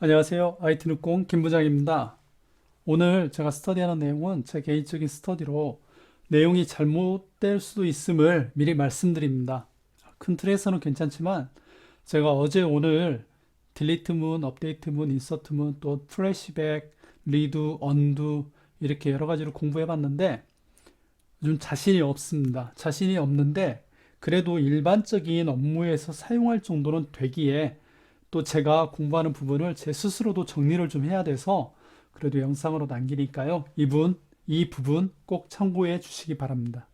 안녕하세요. IT누공 김부장입니다. 오늘 제가 스터디하는 내용은 제 개인적인 스터디로 내용이 잘못될 수도 있음을 미리 말씀드립니다. 큰 틀에서는 괜찮지만 제가 어제 오늘 딜리트 문, 업데이트 문, 인서트 문, 또 플래시백, 리두, 언두 이렇게 여러 가지로 공부해 봤는데 좀 자신이 없습니다. 자신이 없는데 그래도 일반적인 업무에서 사용할 정도는 되기에 또 제가 공부하는 부분을 제 스스로도 정리를 좀 해야 돼서 그래도 영상으로 남기니까요. 이 부분 꼭 참고해 주시기 바랍니다.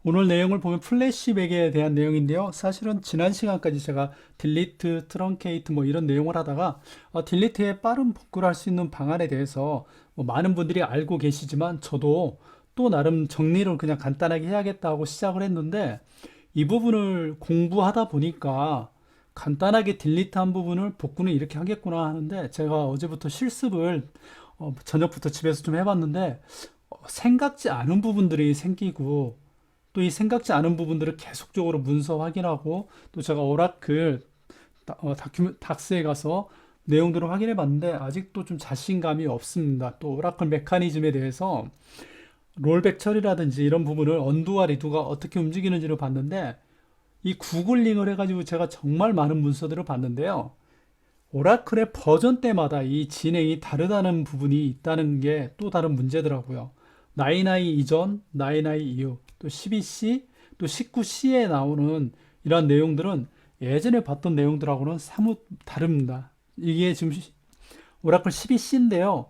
오늘 내용을 보면 플래시백에 대한 내용인데요. 사실은 지난 시간까지 제가 딜리트, 트렁케이트 뭐 이런 내용을 하다가 딜리트에 빠른 복구를 할 수 있는 방안에 대해서 뭐 많은 분들이 알고 계시지만 저도 또 나름 정리를 그냥 간단하게 해야겠다고 시작을 했는데 이 부분을 공부하다 보니까 간단하게 딜리트한 부분을 복구는 이렇게 하겠구나 하는데 제가 어제부터 실습을 저녁부터 집에서 좀 해봤는데 생각지 않은 부분들이 생기고 또 이 생각지 않은 부분들을 계속적으로 문서 확인하고 또 제가 오라클 닥스에 가서 내용들을 확인해 봤는데 아직도 좀 자신감이 없습니다. 또 오라클 메커니즘에 대해서 롤백 처리라든지 이런 부분을 언두와 리두가 어떻게 움직이는지를 봤는데 이 구글링을 해가지고 제가 정말 많은 문서들을 봤는데요. 오라클의 버전 때마다 이 진행이 다르다는 부분이 있다는 게 또 다른 문제더라고요. 9i 이전, 9i 이후, 또 12c, 또 19c에 나오는 이러한 내용들은 예전에 봤던 내용들하고는 사뭇 다릅니다. 이게 지금 오라클 12c인데요.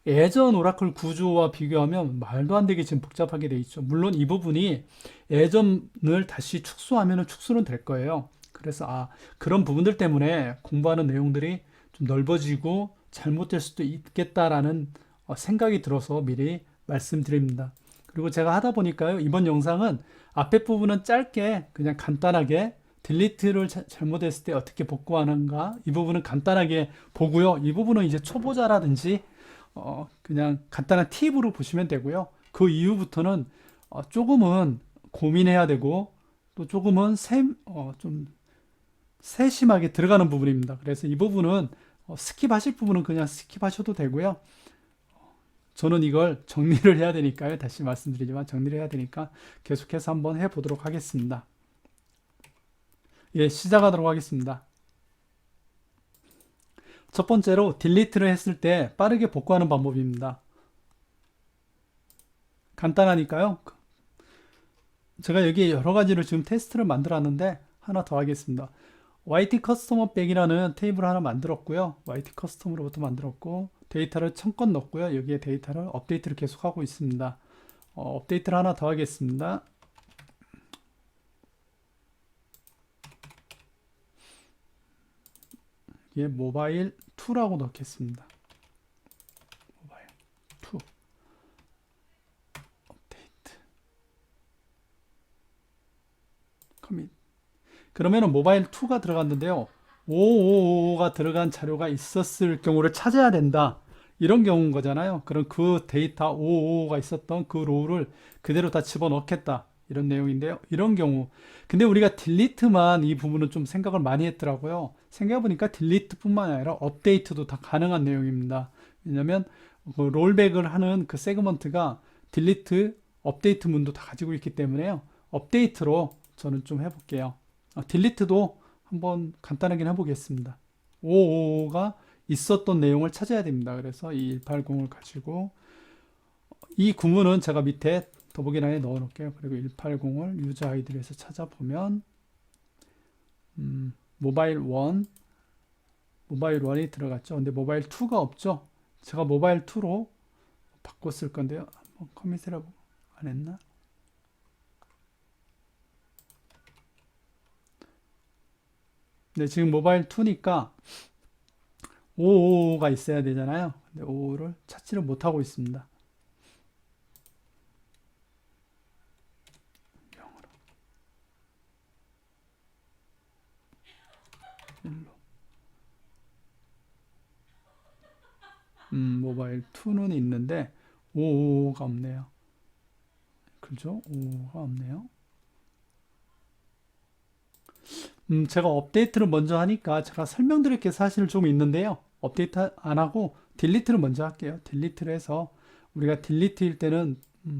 예전 오라클 구조와 비교하면 말도 안 되게 지금 복잡하게 돼 있죠. 물론 이 부분이 예전을 다시 축소하면 축소는 될 거예요. 그래서 그런 부분들 때문에 공부하는 내용들이 좀 넓어지고 잘못될 수도 있겠다라는 생각이 들어서 미리 말씀드립니다. 그리고 제가 하다 보니까요. 이번 영상은 앞에 부분은 짧게 그냥 간단하게 딜리트를 잘못했을 때 어떻게 복구하는가 이 부분은 간단하게 보고요. 이 부분은 이제 초보자라든지 그냥 간단한 팁으로 보시면 되고요. 그 이후부터는 조금은 고민해야 되고 또 조금은 좀 세심하게 들어가는 부분입니다. 그래서 이 부분은 스킵하실 부분은 그냥 스킵하셔도 되고요. 저는 이걸 정리를 해야 되니까요. 다시 말씀드리지만 정리를 해야 되니까 계속해서 한번 해보도록 하겠습니다. 예, 시작하도록 하겠습니다. 첫 번째로 딜리트를 했을 때 빠르게 복구하는 방법입니다. 간단하니까요. 제가 여기 여러 가지를 지금 테스트를 만들었는데 하나 더 하겠습니다. YT 커스터머 백이라는 테이블 하나 만들었고요. YT 커스텀으로부터 만들었고 데이터를 1000건 넣었고요. 여기에 데이터를 업데이트를 계속하고 있습니다. 업데이트를 하나 더 하겠습니다. 여기에 모바일 2라고 넣겠습니다. 모바일 2 업데이트 커밋. 그러면은 모바일 2가 들어갔는데요. 555가 들어간 자료가 있었을 경우를 찾아야 된다. 이런 경우인 거잖아요. 그럼 그 데이터 555가 있었던 그 로우를 그대로 다 집어넣겠다. 이런 내용인데요. 이런 경우. 근데 우리가 딜리트만 이 부분은 좀 생각을 많이 했더라고요. 생각해보니까 딜리트뿐만 아니라 업데이트도 다 가능한 내용입니다. 왜냐면 그 롤백을 하는 그 세그먼트가 딜리트, 업데이트 문도 다 가지고 있기 때문에요. 업데이트로 저는 좀 해볼게요. 딜리트도 한번 간단하게 해보겠습니다. 555가 있었던 내용을 찾아야 됩니다. 그래서 이 180을 가지고 이 구문은 제가 밑에 더보기란에 넣어 놓을게요. 그리고 180을 유저 아이디를 해서 찾아보면 모바일 1, 모바일 1이 들어갔죠. 근데 모바일 2가 없죠. 제가 모바일 2로 바꿨을 건데요. 한번 커밋을 안 했나? 네, 지금 모바일 2니까 555가 있어야 되잖아요. 근데 5를 찾지를 못하고 있습니다. 모바일 2는 있는데 555가 없네요. 그죠? 555가 없네요. 제가 업데이트를 먼저 하니까 제가 설명드릴 게 사실 좀 있는데요. 업데이트 안 하고 딜리트를 먼저 할게요. 딜리트를 해서 우리가 딜리트일 때는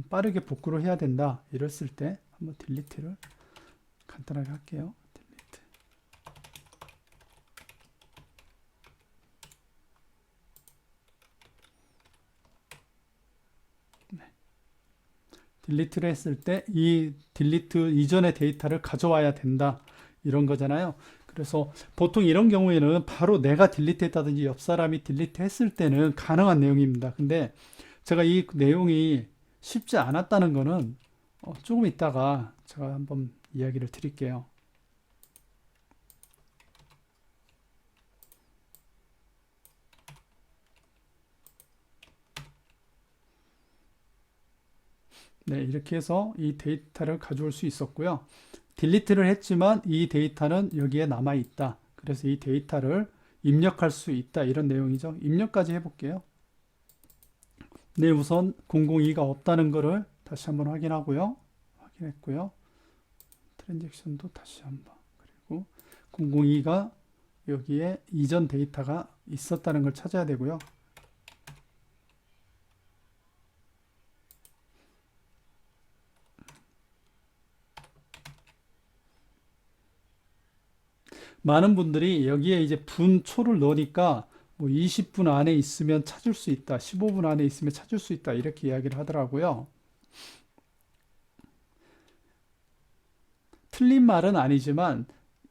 빠르게 복구를 해야 된다. 이랬을 때 한번 딜리트를 간단하게 할게요. 딜리트. 네. 딜리트를 했을 때 이 딜리트 이전의 데이터를 가져와야 된다. 이런 거잖아요. 그래서 보통 이런 경우에는 바로 내가 딜리트 했다든지 옆 사람이 딜리트 했을 때는 가능한 내용입니다. 근데 제가 이 내용이 쉽지 않았다는 거는 조금 이따가 제가 한번 이야기를 드릴게요. 네, 이렇게 해서 이 데이터를 가져올 수 있었고요. 딜리트를 했지만 이 데이터는 여기에 남아 있다. 그래서 이 데이터를 입력할 수 있다. 이런 내용이죠. 입력까지 해볼게요. 네, 우선 002가 없다는 거를 다시 한번 확인하고요. 확인했고요. 트랜잭션도 다시 한번. 그리고 002가 여기에 이전 데이터가 있었다는 걸 찾아야 되고요. 많은 분들이 여기에 이제 분초를 넣으니까 뭐 20분 안에 있으면 찾을 수 있다. 15분 안에 있으면 찾을 수 있다. 이렇게 이야기를 하더라고요. 틀린 말은 아니지만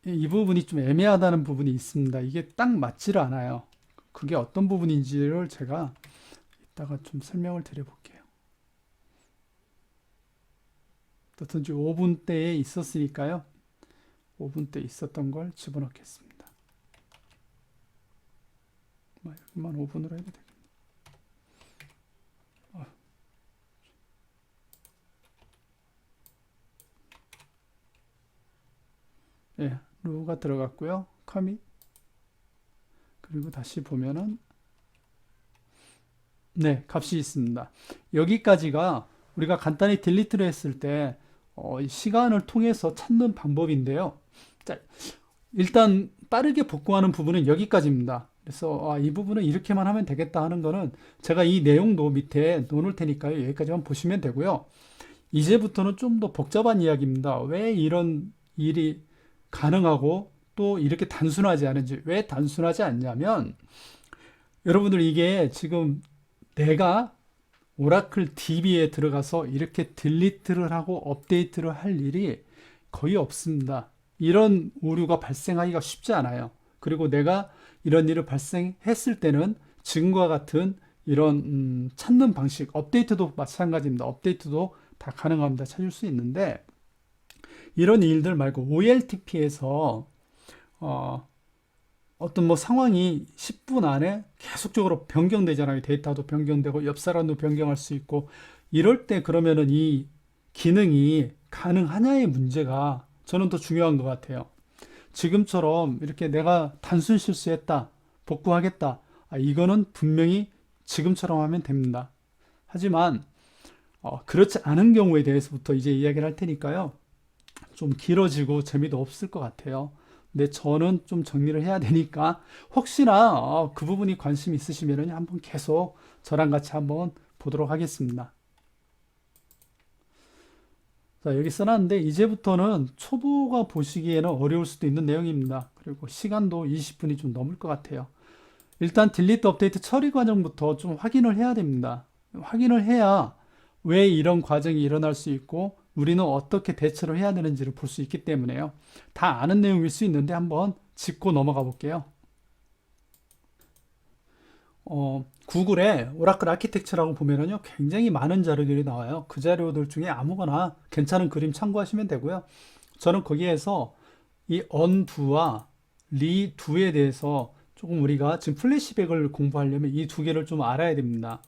이 부분이 좀 애매하다는 부분이 있습니다. 이게 딱 맞지를 않아요. 그게 어떤 부분인지를 제가 이따가 좀 설명을 드려볼게요. 어떤지 5분대에 있었으니까요. 5분대 있었던 걸 집어넣겠습니다. 여기만 5분으로 해도 되겠네. 예, 루가 들어갔고요. 커밋. 그리고 다시 보면은 네, 값이 있습니다. 여기까지가 우리가 간단히 딜리트를 했을 때 시간을 통해서 찾는 방법인데요. 자, 일단 빠르게 복구하는 부분은 여기까지입니다. 그래서 이 부분은 이렇게만 하면 되겠다 하는 거는 제가 이 내용도 밑에 넣어놓을 테니까요. 여기까지만 보시면 되고요. 이제부터는 좀 더 복잡한 이야기입니다. 왜 이런 일이 가능하고 또 이렇게 단순하지 않은지, 왜 단순하지 않냐면 여러분들 이게 지금 내가 오라클 DB에 들어가서 이렇게 딜리트를 하고 업데이트를 할 일이 거의 없습니다. 이런 오류가 발생하기가 쉽지 않아요. 그리고 내가 이런 일을 발생했을 때는 지금과 같은 이런 찾는 방식, 업데이트도 마찬가지입니다. 업데이트도 다 가능합니다. 찾을 수 있는데 이런 일들 말고 OLTP에서 어떤 뭐 상황이 10분 안에 계속적으로 변경되잖아요. 데이터도 변경되고 옆 사람도 변경할 수 있고 이럴 때 그러면은 이 기능이 가능하냐의 문제가 저는 더 중요한 것 같아요. 지금처럼 이렇게 내가 단순 실수했다, 복구하겠다. 이거는 분명히 지금처럼 하면 됩니다. 하지만 그렇지 않은 경우에 대해서부터 이제 이야기를 할 테니까요. 좀 길어지고 재미도 없을 것 같아요. 근데 저는 좀 정리를 해야 되니까 혹시나 그 부분이 관심 있으시면 한번 계속 저랑 같이 한번 보도록 하겠습니다. 자, 여기 써놨는데 이제부터는 초보가 보시기에는 어려울 수도 있는 내용입니다. 그리고 시간도 20분이 좀 넘을 것 같아요. 일단 딜리트 업데이트 처리 과정부터 좀 확인을 해야 됩니다. 확인을 해야 왜 이런 과정이 일어날 수 있고 우리는 어떻게 대처를 해야 되는지를 볼 수 있기 때문에요. 다 아는 내용일 수 있는데 한번 짚고 넘어가 볼게요. 구글에 오라클 아키텍처라고 보면은요, 굉장히 많은 자료들이 나와요. 그 자료들 중에 아무거나 괜찮은 그림 참고하시면 되고요. 저는 거기에서 이 언두와 리두에 대해서 조금 우리가 지금 플래시백을 공부하려면 이 두 개를 좀 알아야 됩니다.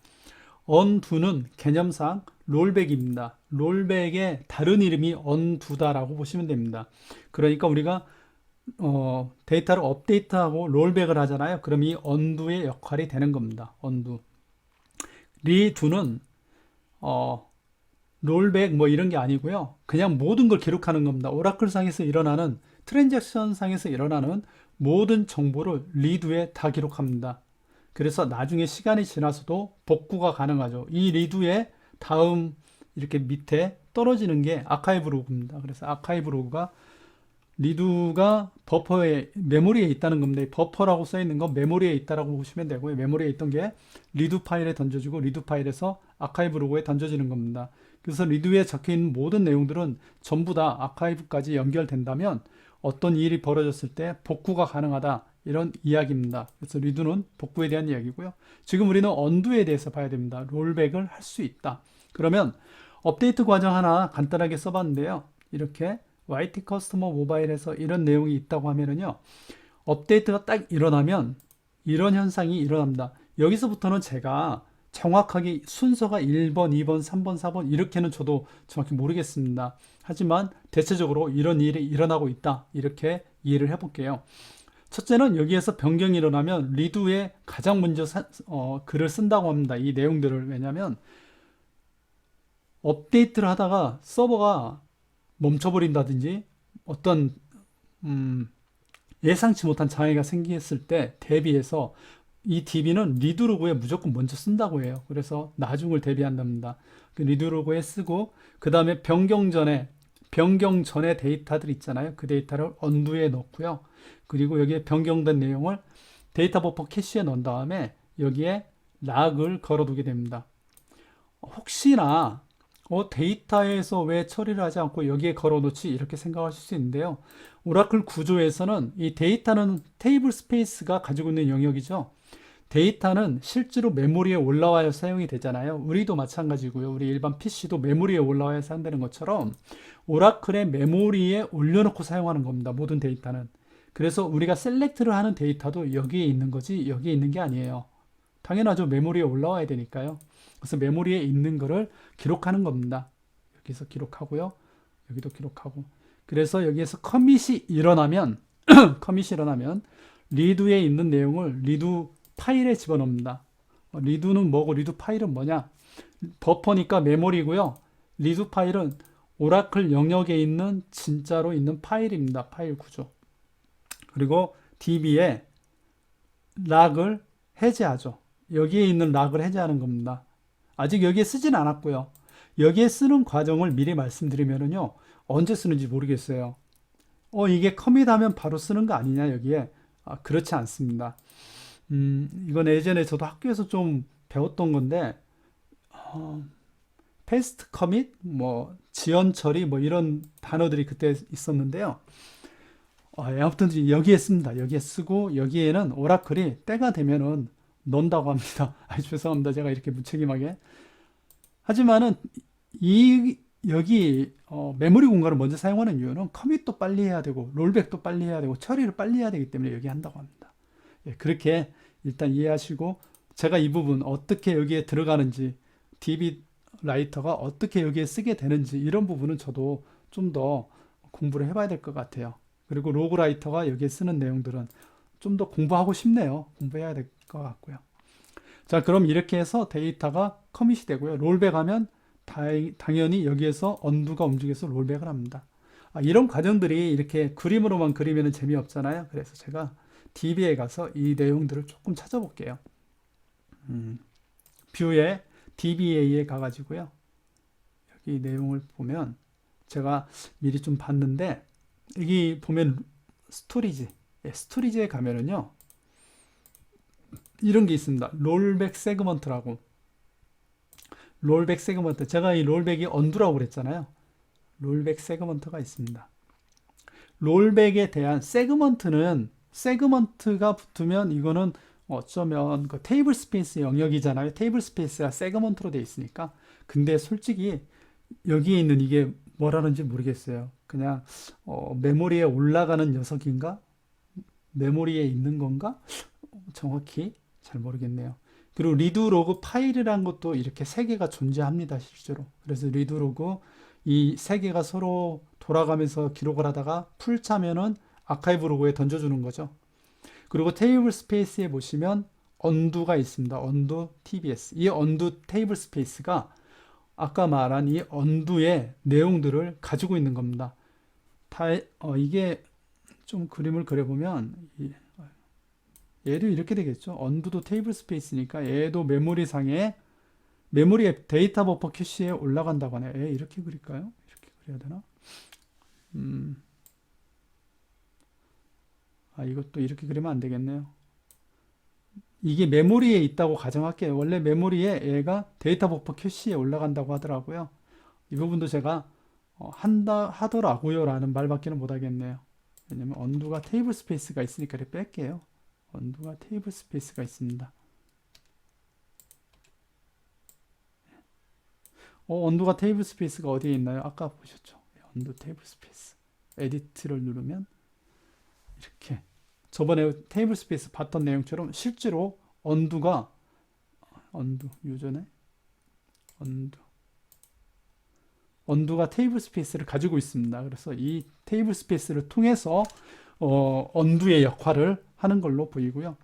언두는 개념상 롤백입니다. 롤백의 다른 이름이 언두다라고 보시면 됩니다. 그러니까 우리가 데이터를 업데이트하고 롤백을 하잖아요. 그럼 이 언두의 역할이 되는 겁니다. 언두. 리두는 롤백 뭐 이런 게 아니고요. 그냥 모든 걸 기록하는 겁니다. 오라클상에서 일어나는 트랜잭션 상에서 일어나는 모든 정보를 리두에 다 기록합니다. 그래서 나중에 시간이 지나서도 복구가 가능하죠. 이 리두의 다음 이렇게 밑에 떨어지는 게 아카이브 로그입니다. 그래서 아카이브 로그가 리두가 버퍼에 메모리에 있다는 겁니다. 버퍼라고 써 있는 건 메모리에 있다라고 보시면 되고요. 메모리에 있던 게 리두 파일에 던져지고 리두 파일에서 아카이브 로그에 던져지는 겁니다. 그래서 리두에 적혀 있는 모든 내용들은 전부 다 아카이브까지 연결된다면 어떤 일이 벌어졌을 때 복구가 가능하다, 이런 이야기입니다. 그래서 리두는 복구에 대한 이야기고요. 지금 우리는 언두에 대해서 봐야 됩니다. 롤백을 할 수 있다. 그러면 업데이트 과정 하나 간단하게 써봤는데요. 이렇게 YT 커스터머 모바일에서 이런 내용이 있다고 하면은요, 업데이트가 딱 일어나면 이런 현상이 일어납니다. 여기서부터는 제가 정확하게 순서가 1번, 2번, 3번, 4번 이렇게는 저도 정확히 모르겠습니다. 하지만 대체적으로 이런 일이 일어나고 있다, 이렇게 이해를 해볼게요. 첫째는 여기에서 변경이 일어나면 리두에 가장 먼저 글을 쓴다고 합니다. 이 내용들을. 왜냐하면 업데이트를 하다가 서버가 멈춰버린다든지 어떤 예상치 못한 장애가 생겼을 때 대비해서 이 DB는 리드로그에 무조건 먼저 쓴다고 해요. 그래서 나중을 대비한답니다. 그 리드로그에 쓰고 그 다음에 변경 전에 데이터들 있잖아요. 그 데이터를 언두에 넣고요. 그리고 여기에 변경된 내용을 데이터 버퍼 캐시에 넣은 다음에 여기에 락을 걸어두게 됩니다. 혹시나 데이터에서 왜 처리를 하지 않고 여기에 걸어놓지, 이렇게 생각하실 수 있는데요. 오라클 구조에서는 이 데이터는 테이블 스페이스가 가지고 있는 영역이죠. 데이터는 실제로 메모리에 올라와야 사용이 되잖아요. 우리도 마찬가지고요. 우리 일반 PC도 메모리에 올라와야 사용되는 것처럼 오라클의 메모리에 올려놓고 사용하는 겁니다. 모든 데이터는. 그래서 우리가 셀렉트를 하는 데이터도 여기에 있는 거지 여기에 있는 게 아니에요. 당연하죠. 메모리에 올라와야 되니까요. 그래서 메모리에 있는 거를 기록하는 겁니다. 여기서 기록하고요. 여기도 기록하고. 그래서 여기에서 커밋이 일어나면 리두에 있는 내용을 리두 파일에 집어넣습니다. 리두는 뭐고 리두 파일은 뭐냐? 버퍼니까 메모리고요. 리두 파일은 오라클 영역에 있는 진짜로 있는 파일입니다. 파일 구조. 그리고 DB에 락을 해제하죠. 여기에 있는 락을 해제하는 겁니다. 아직 여기에 쓰진 않았고요. 여기에 쓰는 과정을 미리 말씀드리면은요, 언제 쓰는지 모르겠어요. 이게 커밋하면 바로 쓰는 거 아니냐, 여기에. 그렇지 않습니다. 이건 예전에 저도 학교에서 좀 배웠던 건데, 패스트 커밋, 뭐, 지연 처리, 뭐, 이런 단어들이 그때 있었는데요. 아무튼 여기에 씁니다. 여기에 쓰고, 여기에는 오라클이 때가 되면은 넣는다고 합니다. 죄송합니다. 제가 이렇게 무책임하게. 하지만은, 여기, 메모리 공간을 먼저 사용하는 이유는 커밋도 빨리 해야 되고, 롤백도 빨리 해야 되고, 처리를 빨리 해야 되기 때문에 여기 한다고 합니다. 예, 그렇게 일단 이해하시고, 제가 이 부분 어떻게 여기에 들어가는지, DB 라이터가 어떻게 여기에 쓰게 되는지, 이런 부분은 저도 좀 더 공부를 해봐야 될 것 같아요. 그리고 로그 라이터가 여기에 쓰는 내용들은 좀 더 공부하고 싶네요. 공부해야 될 것 같고요. 자, 그럼 이렇게 해서 데이터가 커밋이 되고요. 롤백하면 당연히 여기에서 언두가 움직여서 롤백을 합니다. 이런 과정들이 이렇게 그림으로만 그리면 재미없잖아요. 그래서 제가 DB에 가서 이 내용들을 조금 찾아볼게요. 뷰에 DBA에 가가지고요. 여기 내용을 보면 제가 미리 좀 봤는데, 여기 보면 스토리지, 스토리지에 가면은요, 이런 게 있습니다. 롤백 세그먼트라고. 롤백 세그먼트. 제가 이 롤백이 언두라고 그랬잖아요. 롤백 세그먼트가 있습니다. 롤백에 대한 세그먼트가 붙으면 이거는 어쩌면 그 테이블 스페이스 영역이잖아요. 테이블 스페이스가 세그먼트로 되어 있으니까. 근데 솔직히 여기에 있는 이게 뭐라는지 모르겠어요. 그냥 메모리에 올라가는 녀석인가? 메모리에 있는 건가? 정확히 잘 모르겠네요. 그리고 리드로그 파일이라는 것도 이렇게 세 개가 존재합니다, 실제로. 그래서 리드로그 이 세 개가 서로 돌아가면서 기록을 하다가 풀 차면은 아카이브 로그에 던져주는 거죠. 그리고 테이블 스페이스에 보시면 언두가 있습니다. 언두 TBS. 이 언두 테이블 스페이스가 아까 말한 이 언두의 내용들을 가지고 있는 겁니다. 이게 좀 그림을 그려보면 얘도 이렇게 되겠죠. 언두도 테이블 스페이스니까 얘도 메모리상에 메모리에 데이터 버퍼 캐시에 올라간다고 하네. 이렇게 그릴까요? 이렇게 그려야 되나? 음, 이것도 이렇게 그리면 안 되겠네요. 이게 메모리에 있다고 가정할게요. 원래 메모리에 얘가 데이터 버퍼 캐시에 올라간다고 하더라고요. 이 부분도 제가 하더라고요 라는 말밖에는 못 하겠네요. 왜냐면 언두가 테이블 스페이스가 있으니까 이렇게 뺄게요. 언두가 테이블 스페이스가 있습니다. 언두가 테이블 스페이스가 어디에 있나요? 아까 보셨죠? 언두 테이블 스페이스. 에디트를 누르면 이렇게 저번에 테이블 스페이스 봤던 내용처럼 실제로 언두가 유전에 언두가 테이블 스페이스를 가지고 있습니다. 그래서 이 테이블 스페이스를 통해서 언두의 역할을 하는 걸로 보이고요.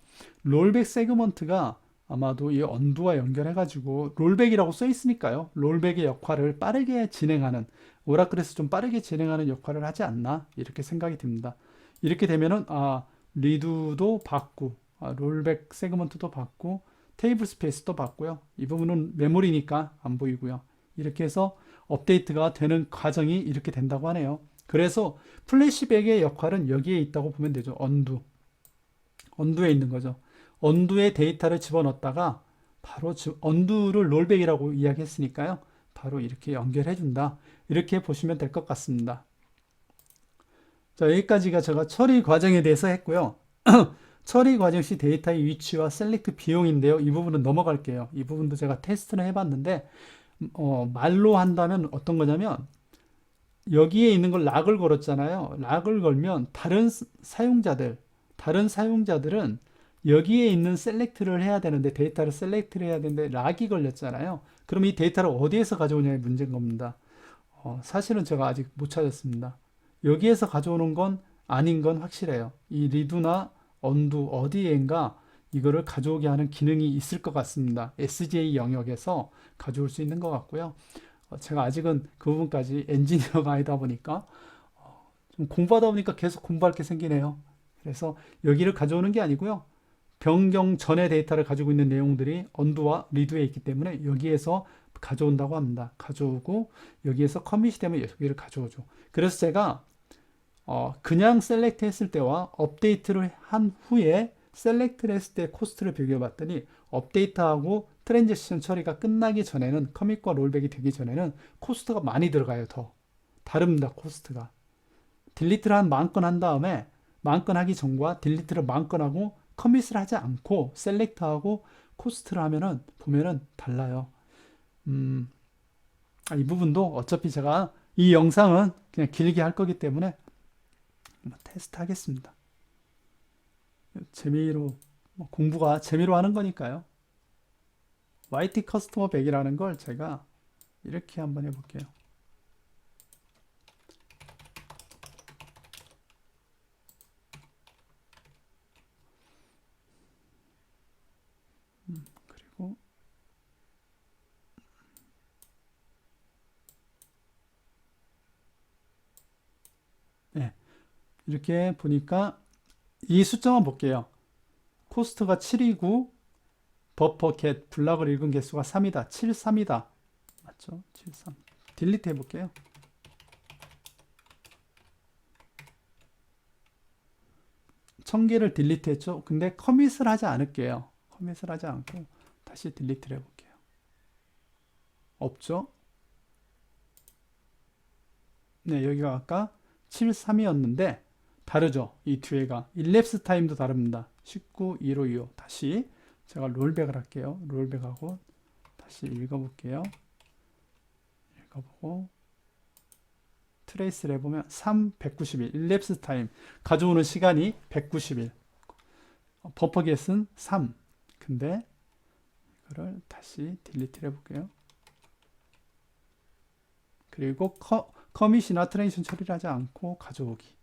롤백 세그먼트가 아마도 이 언두와 연결해가지고 롤백이라고 써 있으니까요. 롤백의 역할을 빠르게 진행하는 오라클에서 좀 빠르게 진행하는 역할을 하지 않나 이렇게 생각이 듭니다. 이렇게 되면은 리두도 받고 롤백 세그먼트도 받고 테이블 스페이스도 받고요. 이 부분은 메모리니까 안 보이고요. 이렇게 해서 업데이트가 되는 과정이 이렇게 된다고 하네요. 그래서 플래시백의 역할은 여기에 있다고 보면 되죠. 언두에 있는 거죠. 언두에 데이터를 집어넣었다가 바로 언두를 롤백이라고 이야기했으니까요. 바로 이렇게 연결해 준다. 이렇게 보시면 될 것 같습니다. 자, 여기까지가 제가 처리 과정에 대해서 했고요. 처리 과정 시 데이터의 위치와 셀렉트 비용인데요. 이 부분은 넘어갈게요. 이 부분도 제가 테스트를 해봤는데 말로 한다면 어떤 거냐면 여기에 있는 걸 락을 걸었잖아요. 락을 걸면 다른 사용자들은 여기에 있는 셀렉트를 해야 되는데 데이터를 셀렉트를 해야 되는데 락이 걸렸잖아요. 그럼 이 데이터를 어디에서 가져오냐의 문제인 겁니다. 사실은 제가 아직 못 찾았습니다. 여기에서 가져오는 건 아닌 건 확실해요. 이 리두나 언두 어디에인가 이거를 가져오게 하는 기능이 있을 것 같습니다. SJ 영역에서 가져올 수 있는 것 같고요. 제가 아직은 그 부분까지 엔지니어가 아니다 보니까 좀 공부하다 보니까 계속 공부할 게 생기네요. 그래서 여기를 가져오는 게 아니고요. 변경 전의 데이터를 가지고 있는 내용들이 언두와 리두에 있기 때문에 여기에서 가져온다고 합니다. 가져오고 여기에서 커밋이 되면 여기를 가져오죠. 그래서 제가 그냥 셀렉트 했을 때와 업데이트를 한 후에 셀렉트를 했을 때 코스트를 비교해 봤더니 업데이트하고 트랜지션 처리가 끝나기 전에는 커밋과 롤백이 되기 전에는 코스트가 많이 들어가요. 더 다릅니다. 코스트가 딜리트를 한 10,000건 한 다음에 10,000건 하기 전과 딜리트를 10,000건 하고 커밋을 하지 않고 셀렉트하고 코스트를 하면은 보면은 달라요. 이 부분도 어차피 제가 이 영상은 그냥 길게 할 거기 때문에 테스트 하겠습니다. 재미로 공부가 재미로 하는 거니까요. YT 커스터머 100이라는 걸 제가 이렇게 한번 해볼게요. 그리고 네, 이렇게 보니까 이 숫자만 볼게요. 코스트가 7이고 버퍼 겟 블락을 읽은 개수가 3이다. 7, 3이다. 맞죠? 7, 3. 딜리트 해볼게요. 천 개를 딜리트 했죠. 근데 커밋을 하지 않을게요. 커밋을 하지 않고 다시 딜리트를 해볼게요. 없죠? 네, 여기가 아까 7, 3이었는데 다르죠? 이 뒤에가 일랩스 타임도 다릅니다. 19, 1호, 2호. 다시 제가 롤백을 할게요. 롤백하고 다시 읽어볼게요. 읽어보고 트레이스를 해보면 3, 191 일랩스 타임 가져오는 시간이 190일 버퍼 겟은 3 근데 이거를 다시 딜리트를 해볼게요. 그리고 커밋이나 트랜지션 처리를 하지 않고 가져오기.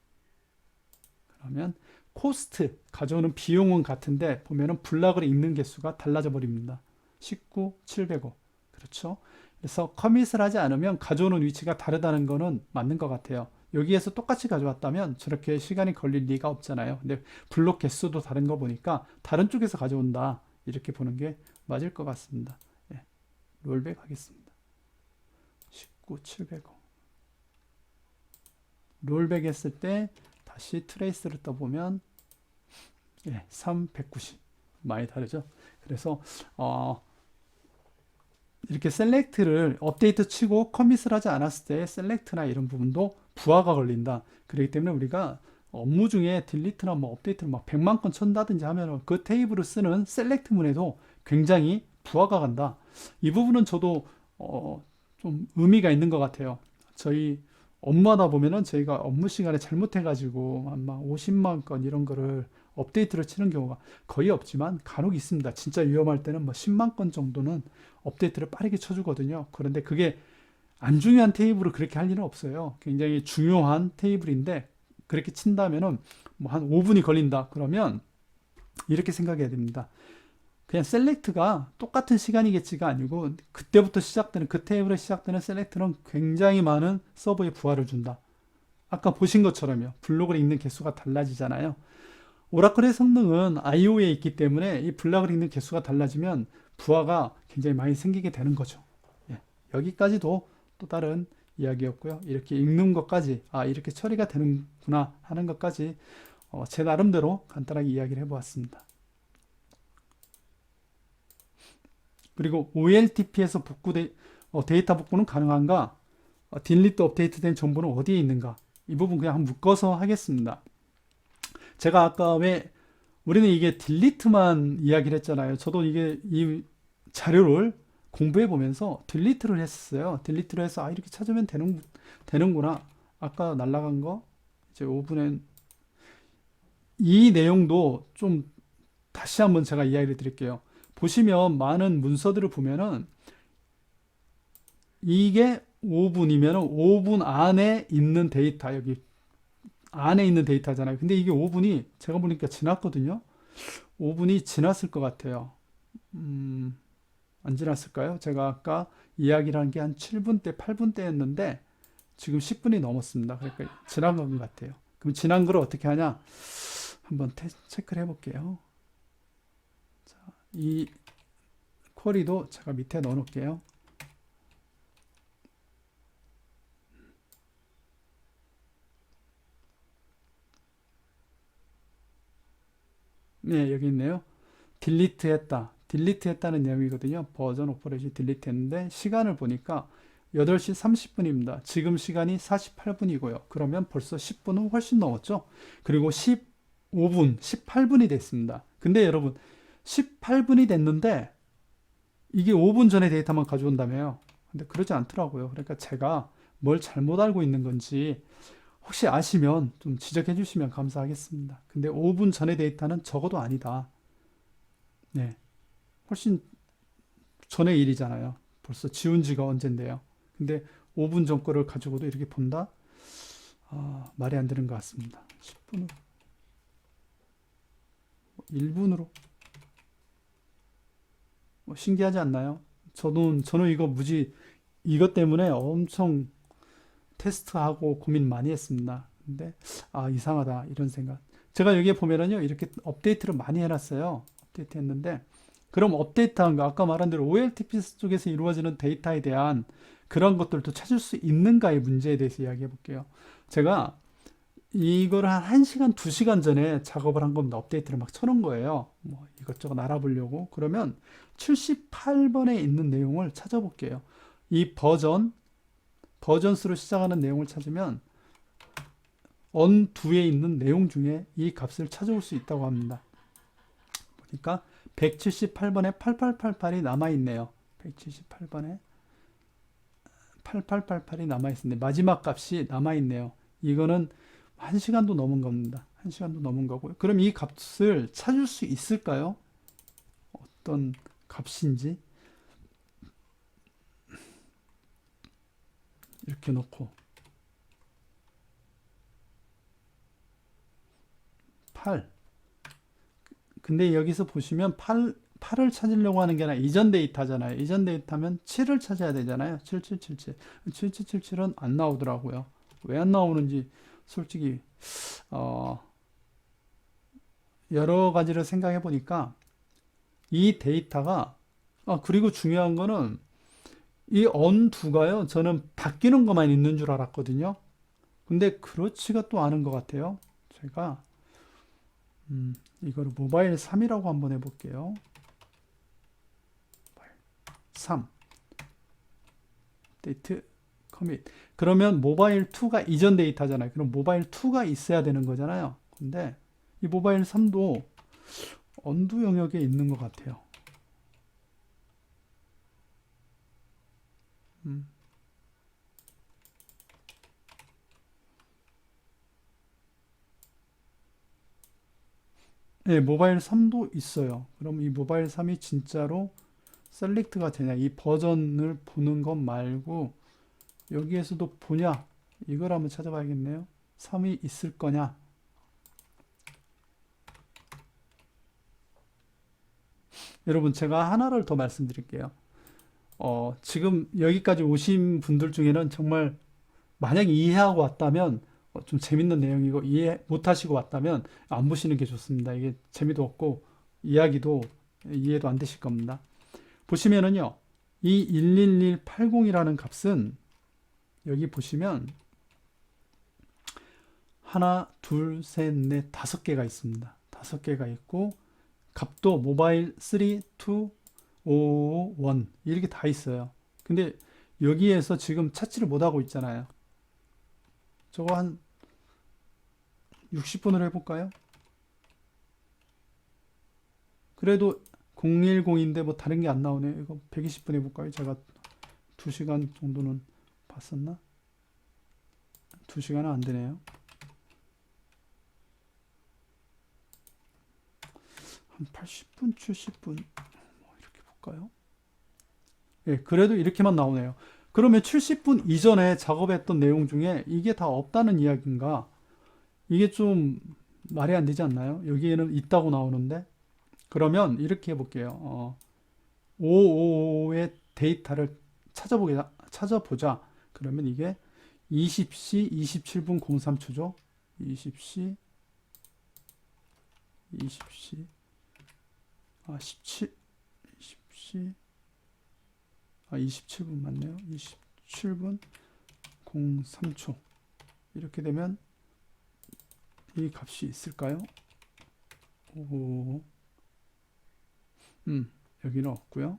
그러면 코스트 가져오는 비용은 같은데 보면은 블락을 읽는 개수가 달라져 버립니다. 19, 705 그렇죠? 그래서 커밋을 하지 않으면 가져오는 위치가 다르다는 거는 맞는 것 같아요. 여기에서 똑같이 가져왔다면 저렇게 시간이 걸릴 리가 없잖아요. 근데 블록 개수도 다른 거 보니까 다른 쪽에서 가져온다. 이렇게 보는 게 맞을 것 같습니다. 예, 롤백 하겠습니다. 19700. 롤백 했을 때 다시 트레이스를 떠보면 예, 390 많이 다르죠. 그래서 이렇게 셀렉트를 업데이트 치고 커밋을 하지 않았을 때 셀렉트나 이런 부분도 부하가 걸린다. 그렇기 때문에 우리가 업무 중에 딜리트나 뭐 업데이트를 막 100만 건 쳤다든지 하면 그 테이블을 쓰는 셀렉트문에도 굉장히 부하가 간다. 이 부분은 저도 좀 의미가 있는 것 같아요. 저희 업무하다 보면은 저희가 업무 시간에 잘못해가지고 아마 50만 건 이런 거를 업데이트를 치는 경우가 거의 없지만 간혹 있습니다. 진짜 위험할 때는 뭐 10만 건 정도는 업데이트를 빠르게 쳐주거든요. 그런데 그게 안 중요한 테이블을 그렇게 할 일은 없어요. 굉장히 중요한 테이블인데 그렇게 친다면은 뭐 한 5분이 걸린다. 그러면 이렇게 생각해야 됩니다. 그냥 셀렉트가 똑같은 시간이겠지가 아니고 그때부터 시작되는 그 테이블에 시작되는 셀렉트는 굉장히 많은 서버에 부하를 준다. 아까 보신 것처럼요. 블록을 읽는 개수가 달라지잖아요. 오라클의 성능은 IO에 있기 때문에 이 블록을 읽는 개수가 달라지면 부하가 굉장히 많이 생기게 되는 거죠. 예, 여기까지도 또 다른 이야기였고요. 이렇게 읽는 것까지 이렇게 처리가 되는구나 하는 것까지 제 나름대로 간단하게 이야기를 해보았습니다. 그리고 OLTP에서 데이터 복구는 가능한가? 딜리트 업데이트된 정보는 어디에 있는가? 이 부분 그냥 한번 묶어서 하겠습니다. 제가 아까 왜 우리는 이게 딜리트만 이야기를 했잖아요. 저도 이 자료를 공부해 보면서 딜리트를 했어요. 딜리트를 해서 이렇게 찾으면 되는구나. 아까 날라간 거 이제 5분엔 이 내용도 좀 다시 한번 제가 이야기를 드릴게요. 보시면 많은 문서들을 보면은 이게 5분이면 5분 안에 있는 데이터, 여기 안에 있는 데이터잖아요. 근데 이게 5분이 제가 보니까 지났거든요. 5분이 지났을 것 같아요. 안 지났을까요? 제가 아까 이야기를 한 게 한 7분대, 8분대였는데 지금 10분이 넘었습니다. 그러니까 지난 것 같아요. 그럼 지난 거를 어떻게 하냐? 한번 체크를 해볼게요. 자, 이 쿼리도 제가 밑에 넣어 놓을게요. 네, 여기 있네요. 딜리트 했다. 딜리트 했다는 내용이거든요. 버전 오퍼레이션 딜리트 했는데 시간을 보니까 8시 30분입니다. 지금 시간이 48분이고요. 그러면 벌써 10분은 훨씬 넘었죠. 그리고 15분, 18분이 됐습니다. 근데 여러분 18분이 됐는데 이게 5분 전에 데이터만 가져온다며요. 근데 그러지 않더라고요. 그러니까 제가 뭘 잘못 알고 있는 건지 혹시 아시면 좀 지적해 주시면 감사하겠습니다. 근데 5분 전의 데이터는 적어도 아니다. 네. 훨씬 전의 일이잖아요. 벌써 지운 지가 언젠데요. 근데 5분 전 거를 가지고도 이렇게 본다? 말이 안 되는 것 같습니다. 10분으로. 1분으로. 신기하지 않나요? 저는 이거 이것 때문에 엄청 테스트하고 고민 많이 했습니다. 근데 이상하다 이런 생각. 제가 여기에 보면은요 이렇게 업데이트를 많이 해놨어요. 업데이트 했는데 그럼 업데이트한 거 아까 말한 대로 OLTP 쪽에서 이루어지는 데이터에 대한 그런 것들도 찾을 수 있는가의 문제에 대해서 이야기해 볼게요. 제가 이거를 한 1시간, 2시간 전에 작업을 한 겁니다. 업데이트를 막 쳐놓은 거예요. 뭐 이것저것 알아보려고. 그러면 78번에 있는 내용을 찾아볼게요. 이 버전수로 시작하는 내용을 찾으면 on2에 있는 내용 중에 이 값을 찾아올 수 있다고 합니다. 보니까 178번에 8888이 남아있네요. 178번에 8888이 남아있는데 마지막 값이 남아있네요. 이거는 1시간도 넘은 겁니다. 1시간도 넘은 거고요. 그럼 이 값을 찾을 수 있을까요? 어떤 값인지 이렇게 놓고 8 근데 여기서 보시면 8을 찾으려고 하는 게 아니라 이전 데이터잖아요. 이전 데이터면 7을 찾아야 되잖아요. 7777. 7777은 안 나오더라고요. 왜 안 나오는지 솔직히 여러 가지를 생각해 보니까 이 데이터가 그리고 중요한 거는 이 언두가요. 저는 바뀌는 것만 있는 줄 알았거든요. 근데 그렇지가 또 않은 것 같아요. 제가 이거를 모바일 3이라고 한번 해볼게요. 3 데이트 커밋. 그러면 모바일 2가 이전 데이터잖아요. 그럼 모바일 2가 있어야 되는 거잖아요. 근데 이 모바일 3도 언두 영역에 있는 것 같아요. 네, 모바일 3도 있어요. 그럼 이 모바일 3이 진짜로 셀렉트가 되냐? 이 버전을 보는 것 말고 여기에서도 보냐? 이걸 한번 찾아봐야겠네요. 3이 있을 거냐? 여러분, 제가 하나를 더 말씀드릴게요. 지금 여기까지 오신 분들 중에는 정말 만약 이해하고 왔다면 좀 재밌는 내용이고 이해 못하시고 왔다면 안 보시는 게 좋습니다. 이게 재미도 없고 이야기도 이해도 안 되실 겁니다. 보시면은요, 이 11180이라는 값은 여기 보시면 하나, 둘, 셋, 넷, 다섯 개가 있습니다. 다섯 개가 있고 값도 모바일 3, 2, 5, 1 이렇게 다 있어요. 근데 여기에서 지금 찾지를 못하고 있잖아요. 저거 한 60분으로 해볼까요? 그래도 010인데 뭐 다른 게 안 나오네. 이거 120분 해볼까요? 제가 2시간 정도는 봤었나? 2시간은 안 되네요. 한 80분, 70분 뭐 이렇게 볼까요? 예, 그래도 이렇게만 나오네요. 그러면 70분 이전에 작업했던 내용 중에 이게 다 없다는 이야기인가? 이게 좀 말이 안 되지 않나요? 여기에는 있다고 나오는데 그러면 이렇게 해볼게요. 555의 데이터를 찾아보자. 그러면 이게 20시 27분 03초죠. 20시 20시 20시 27분 맞네요. 27분 03초 이렇게 되면 이 값이 있을까요? 오, 여기는 없고요.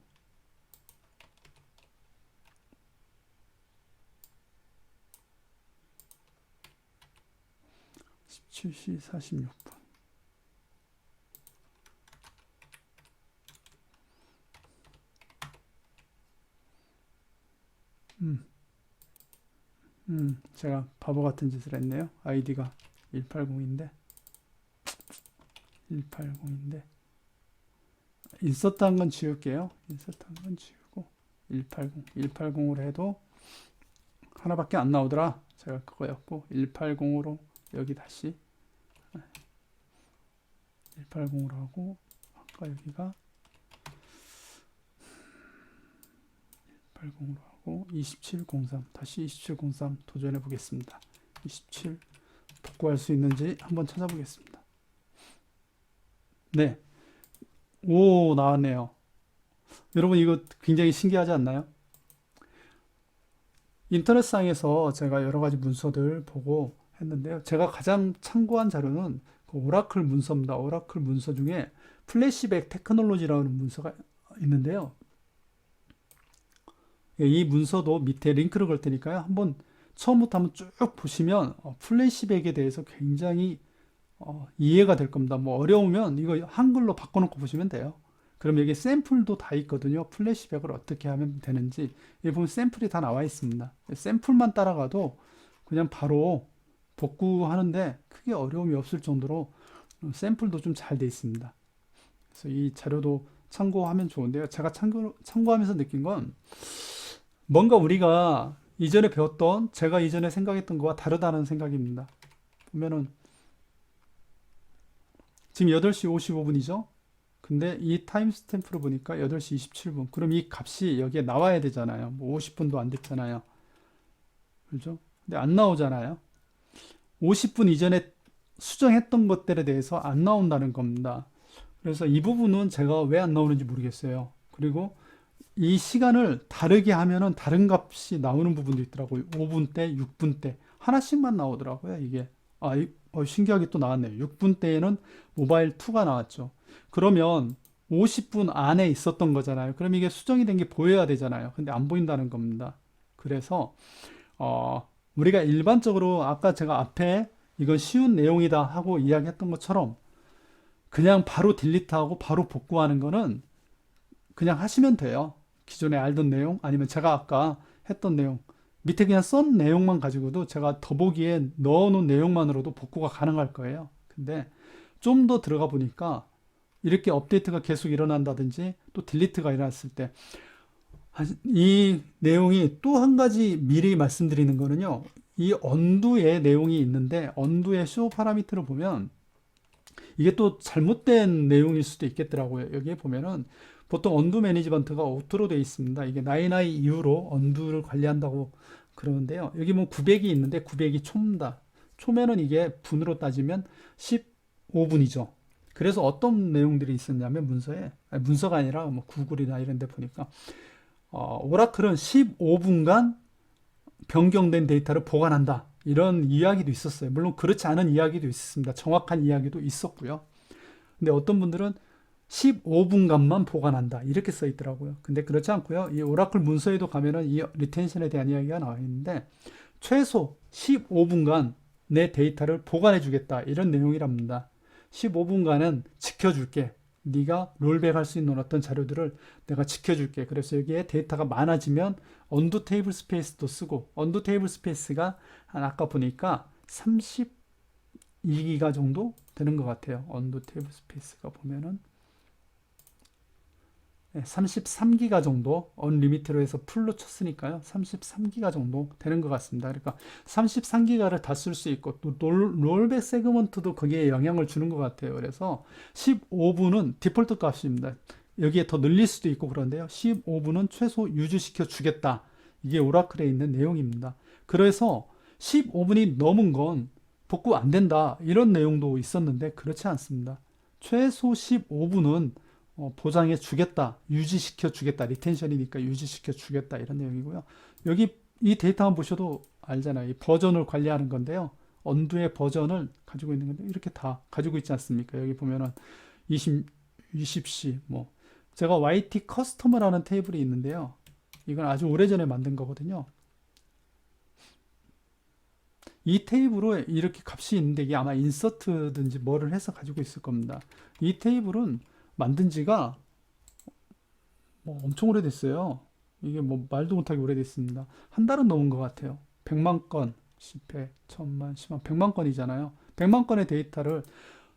17시 46분. 제가 바보 같은 짓을 했네요. 아이디가 180인데 인서트한 건 지울게요. 인서트한 건 지우고 180으로 해도 하나밖에 안 나오더라. 제가 그거였고 180으로 여기 다시 180으로 하고 아까 여기가 180으로 하고 2703 다시 2703 도전해 보겠습니다. 27 복구할 수 있는지 한번 찾아보겠습니다. 네, 오 나왔네요. 여러분 이거 굉장히 신기하지 않나요? 인터넷상에서 제가 여러 가지 문서들 보고 했는데요. 제가 가장 참고한 자료는 그 오라클 문서입니다. 오라클 문서 중에 플래시백 테크놀로지라는 문서가 있는데요. 이 문서도 밑에 링크를 걸 테니까요. 한번 처음부터 한번 쭉 보시면 플래시백에 대해서 굉장히 이해가 될 겁니다. 뭐 어려우면 이거 한글로 바꿔놓고 보시면 돼요. 그럼 여기 샘플도 다 있거든요. 플래시백을 어떻게 하면 되는지. 여기 보면 샘플이 다 나와 있습니다. 샘플만 따라가도 그냥 바로 복구하는데 크게 어려움이 없을 정도로 샘플도 좀 잘 돼 있습니다. 그래서 이 자료도 참고하면 좋은데요. 제가 참고하면서 느낀 건 뭔가 우리가 이전에 배웠던 제가 이전에 생각했던 거와 다르다는 생각입니다. 보면은 지금 8시 55분이죠? 근데 이 타임 스탬프로 보니까 8시 27분. 그럼 이 값이 여기에 나와야 되잖아요. 뭐 50분도 안 됐잖아요. 그죠? 근데 안 나오잖아요. 50분 이전에 수정했던 것들에 대해서 안 나온다는 겁니다. 그래서 이 부분은 제가 왜 안 나오는지 모르겠어요. 그리고 이 시간을 다르게 하면은 다른 값이 나오는 부분도 있더라고요. 5분 때, 6분 때 하나씩만 나오더라고요. 이게 신기하게 또 나왔네요. 6분 때에는 모바일 2가 나왔죠. 그러면 50분 안에 있었던 거잖아요. 그럼 이게 수정이 된 게 보여야 되잖아요. 근데 안 보인다는 겁니다. 그래서 우리가 일반적으로 아까 제가 앞에 이건 쉬운 내용이다 하고 이야기했던 것처럼 그냥 바로 딜리트하고 바로 복구하는 거는 그냥 하시면 돼요. 기존에 알던 내용 아니면 제가 아까 했던 내용 밑에 그냥 쓴 내용만 가지고도 제가 더보기에 넣어놓은 내용만으로도 복구가 가능할 거예요. 근데 좀 더 들어가 보니까 이렇게 업데이트가 계속 일어난다든지 또 딜리트가 일어났을 때 이 내용이 또 한 가지 미리 말씀드리는 거는요. 이 언두의 내용이 있는데 언두의 쇼 파라미터를 보면 이게 또 잘못된 내용일 수도 있겠더라고요. 여기에 보면은 보통 언두 매니지먼트가 오토로 되어 있습니다. 이게 나이나이 이후로 언두를 관리한다고 그러는데요. 여기 뭐 900이 있는데 900이 초입니다. 초면은 이게 분으로 따지면 15분이죠. 그래서 어떤 내용들이 있었냐면 문서에 문서가 아니라 뭐 구글이나 이런 데 보니까 오라클은 15분간 변경된 데이터를 보관한다. 이런 이야기도 있었어요. 물론 그렇지 않은 이야기도 있습니다. 정확한 이야기도 있었고요. 근데 어떤 분들은 15분간만 보관한다. 이렇게 써 있더라고요. 근데 그렇지 않고요. 이 오라클 문서에도 가면은 이 리텐션에 대한 이야기가 나와 있는데 최소 15분간 내 데이터를 보관해 주겠다. 이런 내용이랍니다. 15분간은 지켜줄게. 네가 롤백 할 수 있는 어떤 자료들을 내가 지켜줄게. 그래서 여기에 데이터가 많아지면 언두 테이블 스페이스도 쓰고 언두 테이블 스페이스가 아까 보니까 32기가 정도 되는 것 같아요. 언두 테이블 스페이스가 보면은 33기가 정도 언리미트로 해서 풀로 쳤으니까요. 33기가 정도 되는 것 같습니다. 그러니까 33기가를 다 쓸 수 있고 또 롤백 세그먼트도 거기에 영향을 주는 것 같아요. 그래서 15분은 디폴트 값입니다. 여기에 더 늘릴 수도 있고 그런데요. 15분은 최소 유지시켜 주겠다. 이게 오라클에 있는 내용입니다. 그래서 15분이 넘은 건 복구 안 된다. 이런 내용도 있었는데 그렇지 않습니다. 최소 15분은 보장해 주겠다, 유지시켜 주겠다, 리텐션이니까 유지시켜 주겠다 이런 내용이고요. 여기 이 데이터 한번 보셔도 알잖아요. 이 버전을 관리하는 건데요. 언두의 버전을 가지고 있는 건데 이렇게 다 가지고 있지 않습니까? 여기 보면은 20C 뭐 제가 YT 커스터머라는 테이블이 있는데요. 이건 아주 오래전에 만든 거거든요. 이 테이블에 이렇게 값이 있는데 이게 아마 인서트든지 뭐를 해서 가지고 있을 겁니다. 이 테이블은 만든 지가 뭐 엄청 오래됐어요. 이게 뭐 말도 못하게 오래됐습니다. 한 달은 넘은 것 같아요. 100만 건, 10회, 1000만, 10만, 100만 건이잖아요. 100만 건의 데이터를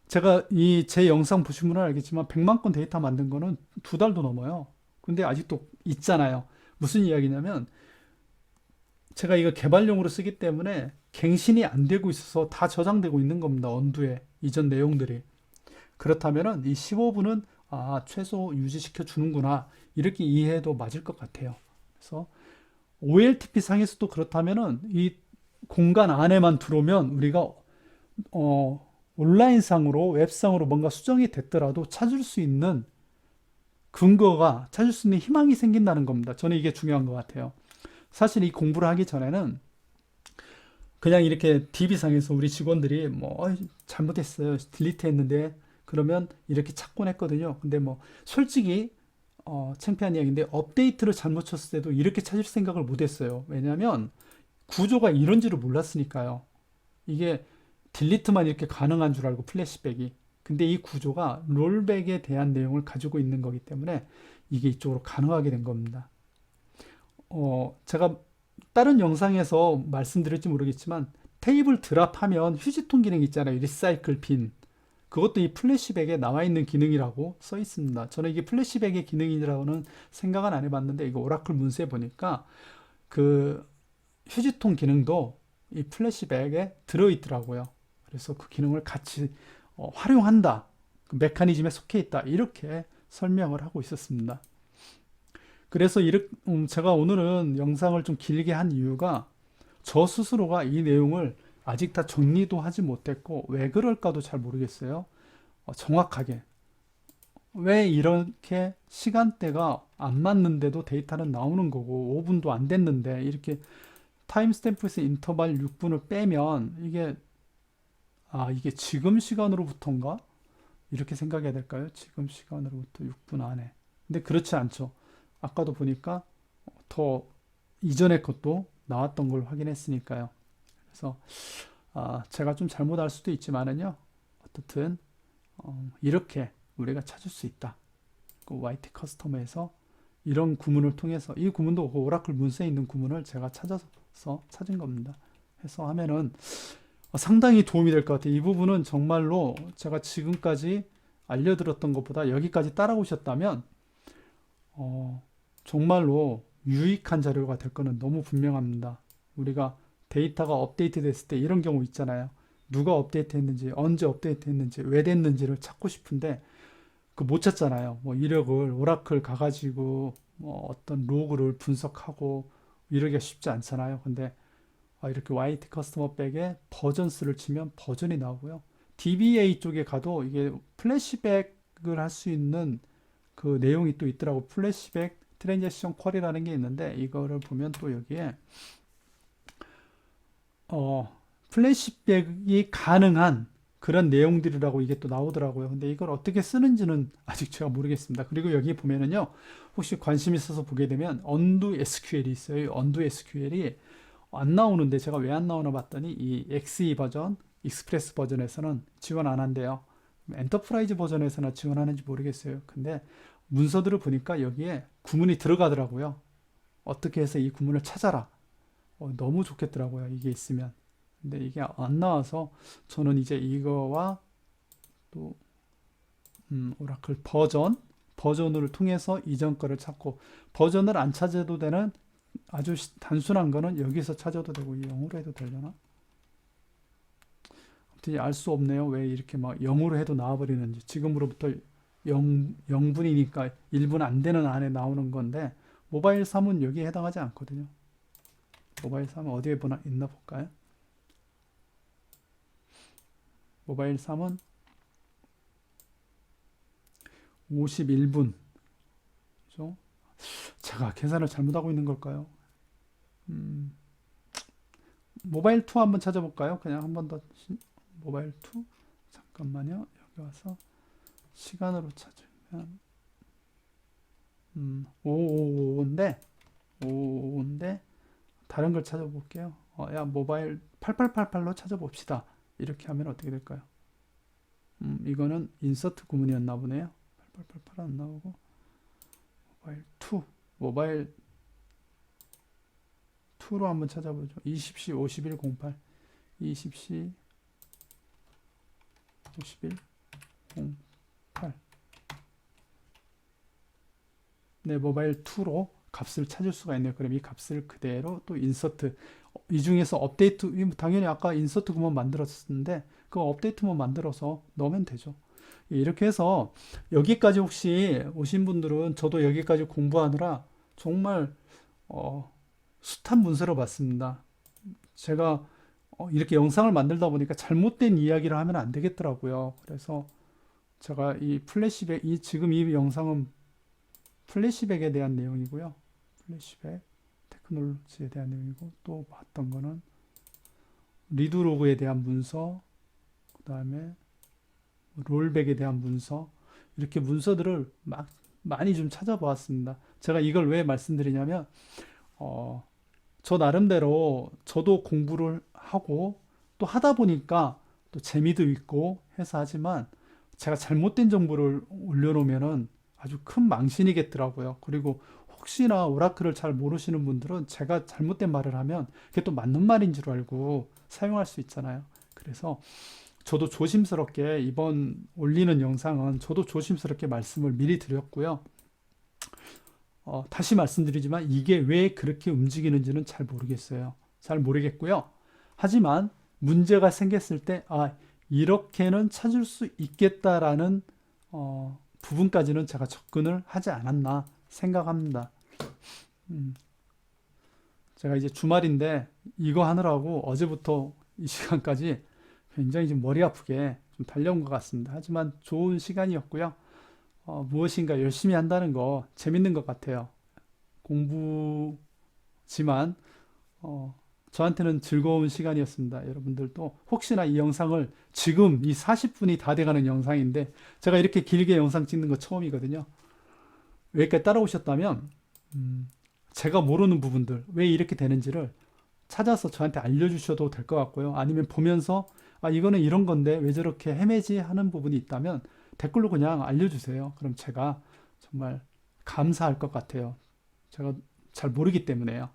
제가 제 영상 보신 분은 알겠지만 100만 건 데이터 만든 거는 2달도 넘어요. 근데 아직도 있잖아요. 무슨 이야기냐면 제가 이거 개발용으로 쓰기 때문에 갱신이 안 되고 있어서 다 저장되고 있는 겁니다. 언두에 이전 내용들이. 그렇다면은 이 15분은 최소 유지시켜 주는구나. 이렇게 이해해도 맞을 것 같아요. 그래서 OLTP 상에서도 그렇다면은 이 공간 안에만 들어오면 우리가 온라인상으로 웹상으로 뭔가 수정이 됐더라도 찾을 수 있는 근거가 찾을 수 있는 희망이 생긴다는 겁니다. 저는 이게 중요한 것 같아요. 사실 이 공부를 하기 전에는 그냥 이렇게 DB상에서 우리 직원들이 잘못했어요. 딜리트 했는데 그러면 이렇게 찾곤 했거든요. 근데 솔직히 창피한 이야기인데 업데이트를 잘못 쳤을 때도 이렇게 찾을 생각을 못 했어요. 왜냐하면 구조가 이런지를 몰랐으니까요. 이게 딜리트만 이렇게 가능한 줄 알고 플래시백이. 근데 이 구조가 롤백에 대한 내용을 가지고 있는 거기 때문에 이게 이쪽으로 가능하게 된 겁니다. 제가 다른 영상에서 말씀드릴지 모르겠지만 테이블 드랍하면 휴지통 기능 있잖아요. 리사이클 빈. 그것도 이 플래시백에 나와 있는 기능이라고 써 있습니다. 저는 이게 플래시백의 기능이라고는 생각은 안 해봤는데 이거 오라클 문서에 보니까 그 휴지통 기능도 이 플래시백에 들어있더라고요. 그래서 그 기능을 같이 활용한다. 그 메커니즘에 속해 있다. 이렇게 설명을 하고 있었습니다. 그래서 제가 오늘은 영상을 좀 길게 한 이유가 저 스스로가 이 내용을 아직 다 정리도 하지 못했고 왜 그럴까도 잘 모르겠어요. 정확하게 왜 이렇게 시간대가 안 맞는데도 데이터는 나오는 거고 5분도 안 됐는데 이렇게 타임스탬프에서 인터벌 6분을 빼면 이게 지금 시간으로부터인가? 이렇게 생각해야 될까요? 지금 시간으로부터 6분 안에. 근데 그렇지 않죠. 아까도 보니까 더 이전의 것도 나왔던 걸 확인했으니까요. 그래서 제가 좀 잘못 알 수도 있지만은요. 어떻든 이렇게 우리가 찾을 수 있다. 그 YT 커스터머에서 이런 구문을 통해서 이 구문도 그 오라클 문서에 있는 구문을 제가 찾아서 찾은 겁니다. 해서 하면은 상당히 도움이 될 것 같아요. 이 부분은 정말로 제가 지금까지 알려드렸던 것보다 여기까지 따라오셨다면 정말로 유익한 자료가 될 거는 너무 분명합니다. 우리가 데이터가 업데이트 됐을 때 이런 경우 있잖아요. 누가 업데이트 했는지, 언제 업데이트 했는지, 왜 됐는지를 찾고 싶은데 그 못 찾잖아요. 뭐 이력을 오라클 가가지고 뭐 어떤 로그를 분석하고 이러기가 쉽지 않잖아요. 근데 이렇게 YT 커스터머 백에 버전스를 치면 버전이 나오고요. DBA 쪽에 가도 이게 플래시백을 할 수 있는 그 내용이 또 있더라고. 플래시백 트랜잭션 쿼리라는 게 있는데 이거를 보면 또 여기에 플래시백이 가능한 그런 내용들이라고 이게 또 나오더라고요. 근데 이걸 어떻게 쓰는지는 아직 제가 모르겠습니다. 그리고 여기 보면은요, 혹시 관심 있어서 보게 되면 언두 SQL이 있어요. 언두 SQL이 안 나오는데 제가 왜 안 나오나 봤더니 이 XE 버전, 익스프레스 버전에서는 지원 안 한대요. 엔터프라이즈 버전에서나 지원하는지 모르겠어요. 근데 문서들을 보니까 여기에 구문이 들어가더라고요. 어떻게 해서 이 구문을 찾아라. 너무 좋겠더라고요. 이게 있으면. 근데 이게 안 나와서 저는 이제 이거와 또 오라클 버전을 통해서 이전 거를 찾고 버전을 안 찾아도 되는 아주 단순한 거는 여기서 찾아도 되고 영어로 해도 되려나? 아무튼 알 수 없네요. 왜 이렇게 막 영어로 해도 나와버리는지. 지금으로부터 0분이니까 1분 안 되는 안에 나오는 건데 모바일 3은 여기에 해당하지 않거든요. 모바일 3은 어디에 있나 볼까요? 모바일 3은 51분. 그죠? 제가 계산을 잘못하고 있는 걸까요? 모바일 2 한번 찾아볼까요? 그냥 한 번 더. 모바일 2? 잠깐만요. 여기 와서 시간으로 찾으면 555인데 다른 걸 찾아볼게요. 모바일 8888로 찾아봅시다. 이렇게 하면 어떻게 될까요? 이거는 인서트 구문이었나 보네요. 8888 안 나오고 모바일 2로 한번 찾아보죠. 20시 5108 20시 5108 네, 모바일 2로 값을 찾을 수가 있네요. 그럼 이 값을 그대로 또 인서트 이 중에서 업데이트 당연히 아까 인서트 구문 만들었는데 그 업데이트만 만들어서 넣으면 되죠. 이렇게 해서 여기까지 혹시 오신 분들은 저도 여기까지 공부하느라 정말 숱한 문서를 봤습니다. 제가 이렇게 영상을 만들다 보니까 잘못된 이야기를 하면 안 되겠더라고요. 그래서 제가 이 플래시백 지금 이 영상은 플래시백에 대한 내용이고요. 플래시백 테크놀로지에 대한 내용이고 또 봤던 거는 리드로그에 대한 문서 그 다음에 롤백에 대한 문서 이렇게 문서들을 많이 좀 찾아보았습니다. 제가 이걸 왜 말씀드리냐면 저 나름대로 저도 공부를 하고 또 하다 보니까 또 재미도 있고 해서 하지만 제가 잘못된 정보를 올려놓으면은 아주 큰 망신이겠더라고요. 그리고 혹시나 오라클을 잘 모르시는 분들은 제가 잘못된 말을 하면 그게 또 맞는 말인 줄 알고 사용할 수 있잖아요. 그래서 저도 조심스럽게 이번 올리는 영상은 저도 조심스럽게 말씀을 미리 드렸고요. 다시 말씀드리지만 이게 왜 그렇게 움직이는지는 잘 모르겠어요. 잘 모르겠고요. 하지만 문제가 생겼을 때 이렇게는 찾을 수 있겠다라는 부분까지는 제가 접근을 하지 않았나 생각합니다. 제가 이제 주말인데 이거 하느라고 어제부터 이 시간까지 굉장히 좀 머리 아프게 좀 달려온 것 같습니다. 하지만 좋은 시간이었고요. 무엇인가 열심히 한다는 거 재밌는 것 같아요. 공부지만 어, 저한테는 즐거운 시간이었습니다. 여러분들도 혹시나 이 영상을 지금 이 40분이 다 돼가는 영상인데 제가 이렇게 길게 영상 찍는 거 처음이거든요. 여기까지 따라오셨다면 제가 모르는 부분들 왜 이렇게 되는지를 찾아서 저한테 알려주셔도 될 것 같고요. 아니면 보면서 아 이거는 이런 건데 왜 저렇게 헤매지 하는 부분이 있다면 댓글로 그냥 알려주세요. 그럼 제가 정말 감사할 것 같아요. 제가 잘 모르기 때문에요.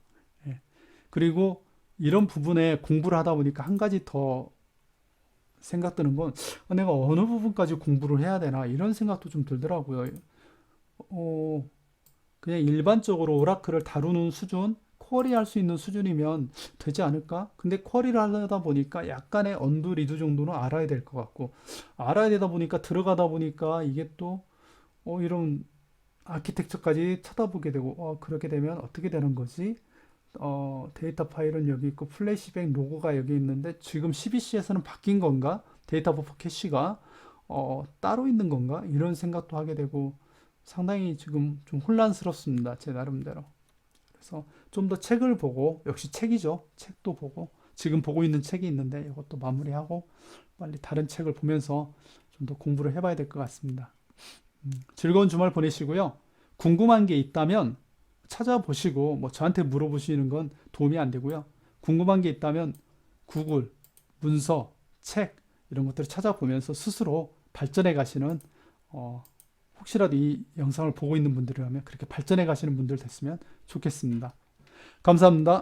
예. 그리고 이런 부분에 공부를 하다 보니까 한 가지 더 생각 드는 건 내가 어느 부분까지 공부를 해야 되나 이런 생각도 좀 들더라고요. 어, 그냥 일반적으로 오라클을 다루는 수준, 쿼리 할 수 있는 수준이면 되지 않을까? 근데 쿼리를 하다 보니까 약간의 언두, 리드 정도는 알아야 될 것 같고, 알아야 되다 보니까 들어가다 보니까 이게 또, 이런 아키텍처까지 쳐다보게 되고, 그렇게 되면 어떻게 되는 거지? 데이터 파일은 여기 있고, 플래시백 로고가 여기 있는데, 지금 CBC에서는 바뀐 건가? 데이터 버퍼 캐시가, 따로 있는 건가? 이런 생각도 하게 되고, 상당히 지금 좀 혼란스럽습니다. 제 나름대로. 그래서 좀 더 책을 보고, 역시 책이죠. 책도 보고, 지금 보고 있는 책이 있는데 이것도 마무리하고 빨리 다른 책을 보면서 좀 더 공부를 해봐야 될 것 같습니다. 즐거운 주말 보내시고요. 궁금한 게 있다면 찾아보시고, 뭐 저한테 물어보시는 건 도움이 안 되고요. 궁금한 게 있다면 구글, 문서, 책 이런 것들을 찾아보면서 스스로 발전해 가시는 혹시라도 이 영상을 보고 있는 분들이라면 그렇게 발전해 가시는 분들 됐으면 좋겠습니다. 감사합니다.